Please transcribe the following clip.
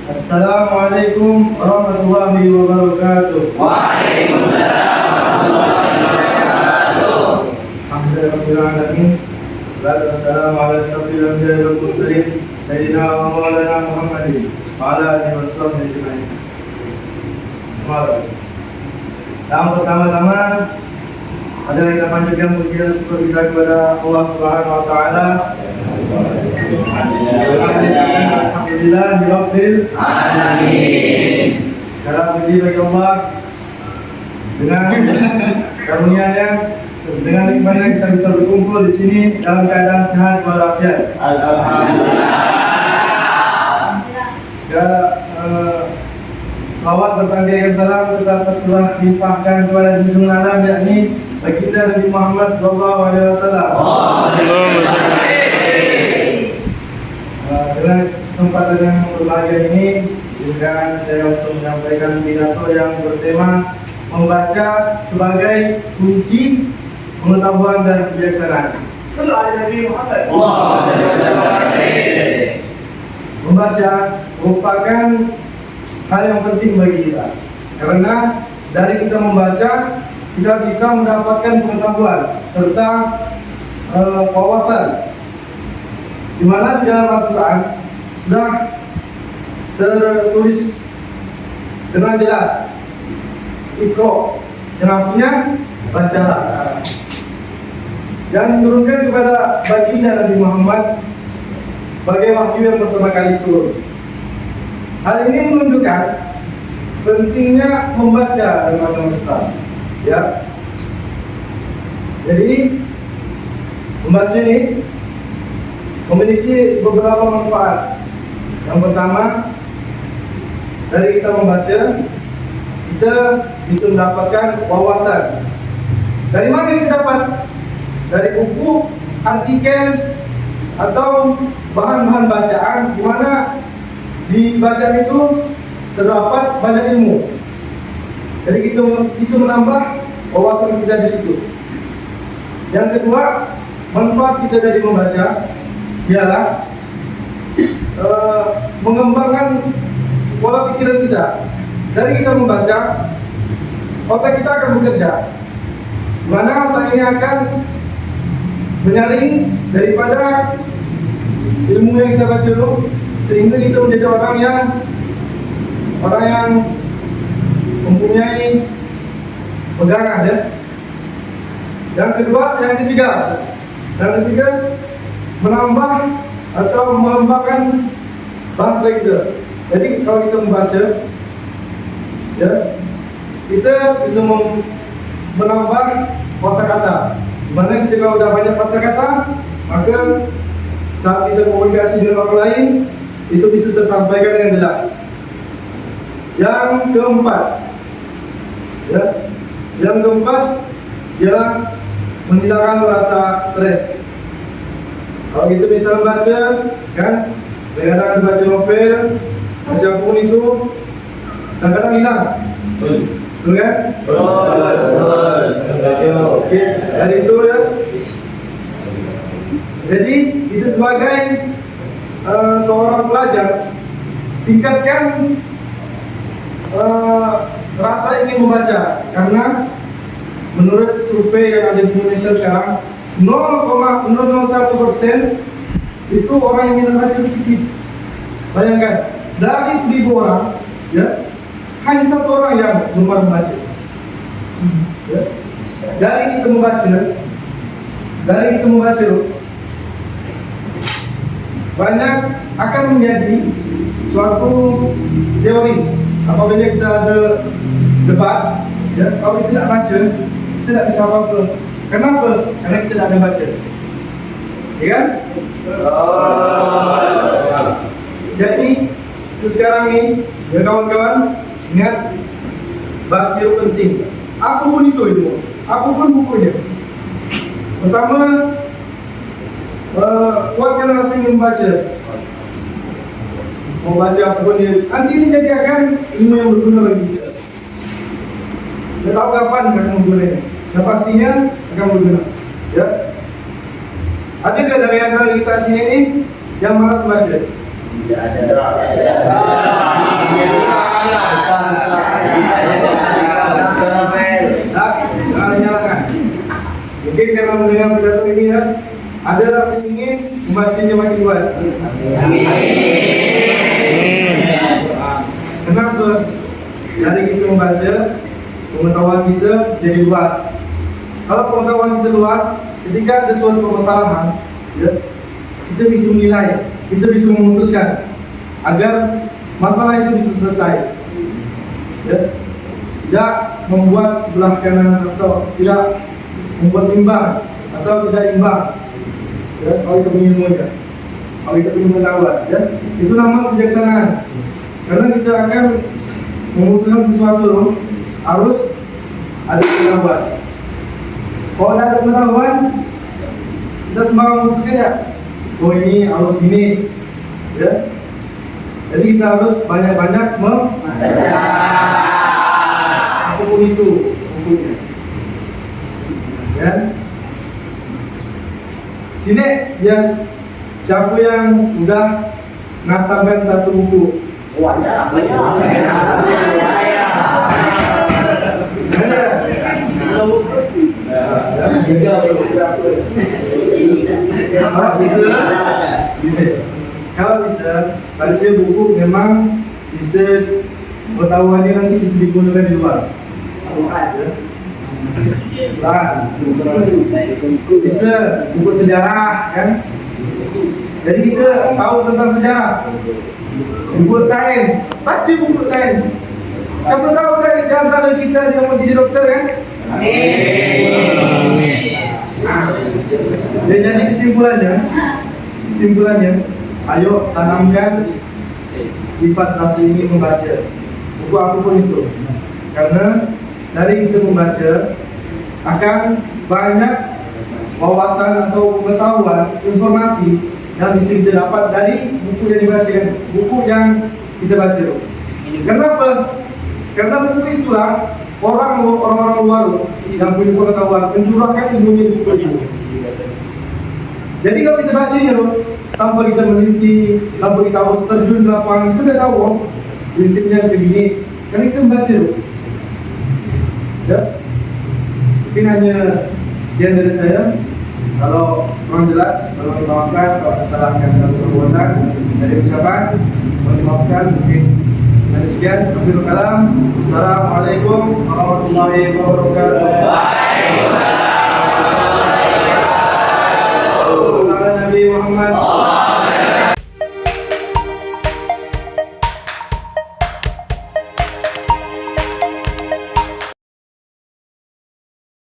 Assalamualaikum warahmatullahi wabarakatuh. Waalaikumsalam warahmatullahi wabarakatuh. Alhamdulillahirrahmanirrahim. Wassalatu wassalamu ala asyrafil anbiya'i wal mursalin sayyidina wa maulana Muhammadin wa ala alihi washabbihi ajma'in. Yang pertama-tama adalah kita panjatkan puji dan syukur kita kepada Allah Subhanahu wa taala. Alhamdulillah rabbil Amin. Segala puji bagi Allah dengan karunia-Nya, dengan nikmatnya kita bisa berkumpul di sini dalam keadaan sehat walafiat. Alhamdulillah. Segala salawat berpanggilan salam tetap telah dilimpahkan kepada junjungan alam, yakni baginda Nabi Muhammad sallallahu alaihi wasallam. Dengan kesempatan yang berbahagia ini, izinkan saya untuk menyampaikan pidato yang bertema membaca sebagai kunci pengetahuan dan kebijaksanaan. Sallallahu alaihi Muhammad. Membaca merupakan hal yang penting bagi kita, karena dari kita membaca kita bisa mendapatkan pengetahuan serta wawasan, di mana di dalam Al-Quran sudah tertulis dengan jelas, Iqra, yang artinya bacalah, yang diturunkan kepada baginda Nabi Muhammad sebagai wahyu yang pertama kali turun. Hal ini menunjukkan pentingnya membaca dalam agama Islam, ya. Jadi membaca ini memiliki beberapa manfaat. Yang pertama, dari kita membaca, kita bisa mendapatkan wawasan. Dari mana kita dapat? Dari buku, artikel, atau bahan-bahan bacaan, di mana di bacaan itu terdapat banyak ilmu. Jadi kita bisa menambah wawasan kita di situ. Yang kedua, manfaat kita dari membaca ialah mengembangkan pola pikiran kita. Dari kita membaca, otak kita akan bekerja, mana otak ini akan menyaring daripada ilmu yang kita baca dulu, sehingga kita menjadi orang yang mempunyai pegangan, ya. Yang ketiga, menambah atau mengembangkan bahasa kita. Jadi kalau kita membaca, ya, kita bisa menambah kosakata. Dimana kita kalau sudah banyak kosakata, maka saat kita komunikasi dengan orang lain itu bisa tersampaikan dengan jelas. Yang keempat, ya, ialah menghilangkan rasa stres. Kalau kita bisa membaca, kan, kadang-kadang baca novel, baca buku itu kadang-kadang hilang, betul kan? Oke, dari itu, ya. Jadi kita sebagai seorang pelajar, tingkatkan rasa ingin membaca, karena menurut survei yang ada di Indonesia sekarang 0,001% itu orang yang minat baca sedikit. Bayangkan, dari 1000 orang, ya, hanya 1 orang yang gemar membaca. Ya. Dari kita membaca banyak akan menjadi suatu teori. Apabila kita ada debat, ya, kalau kita tidak baca, kita tidak bisa apa-apa. Kenapa? Karena kita tidak ada baca, ya kan? Jadi itu sekarang ini, ya kawan-kawan, ingat, baca itu penting. Apapun itu ilmu, apapun bukunya. Pertama, kuatkan rasa ingin membaca. Membaca apapun dia, nanti ini jadi akan ilmu yang berguna bagi kita. Tidak tahu kapan akan berguna. Pastinya akan berguna, ya. Ada nggak dari antara kita sini ini yang malas baca? Tidak ada. Ada rasa ingin membacanya makin kuat? Kenapa? Dari kita membaca, pengetahuan kita jadi luas. Kalau pengetahuan kita luas, ketika ada suatu permasalahan, ya, kita bisa menilai, kita bisa memutuskan agar masalah itu bisa selesai. Ya. Tidak membuat sebelah kanan atau tidak membuat imbang atau tidak imbang. Ya, kalau kita punya ilmunya, kalau kita punya pengetahuan, ya, itu nama kebijaksanaan. Karena kita akan memutuskan sesuatu harus ada pengetahuan. Kalau tidak ada pengetahuan, kita sembarang memutuskan ya. Oh ini harus gini, ya. Jadi kita harus banyak-banyak membaca apapun itu bukunya. Ya. Sini yang siapa yang udah ngatamkan satu buku? Kalau bisa baca buku memang bisa pengetahuannya nanti bisa digunakan di luar. Bisa buku sejarah kan? Jadi kita tahu tentang sejarah. Buku sains, baca buku sains. Siapa tahu dari antara kita yang mau jadi dokter kan? Dan jadi kesimpulannya, ayo tanamkan sifat rasa ingin membaca buku apapun itu. Karena dari kita membaca akan banyak wawasan atau pengetahuan, informasi yang bisa kita dapat dari buku yang dibacakan, buku yang kita baca. Kenapa? Karena buku itulah orang-orang luar yang punya pengetahuan mencurahkan ilmunya di buku itu. Jadi kalau kita bacanya tanpa kita meneliti, tanpa kita harus terjun di lapangan, kita tidak tahu prinsipnya begini. Karena kita membaca. Ya, mungkin hanya sekian dari saya. Kalau kurang jelas, tolong dimaafkan. Kalau kesalahan dalam perbuatan dari ucapan, mohon dimaafkan. Mungkin hanya sekian. Assalamualaikum warahmatullahi wabarakatuh.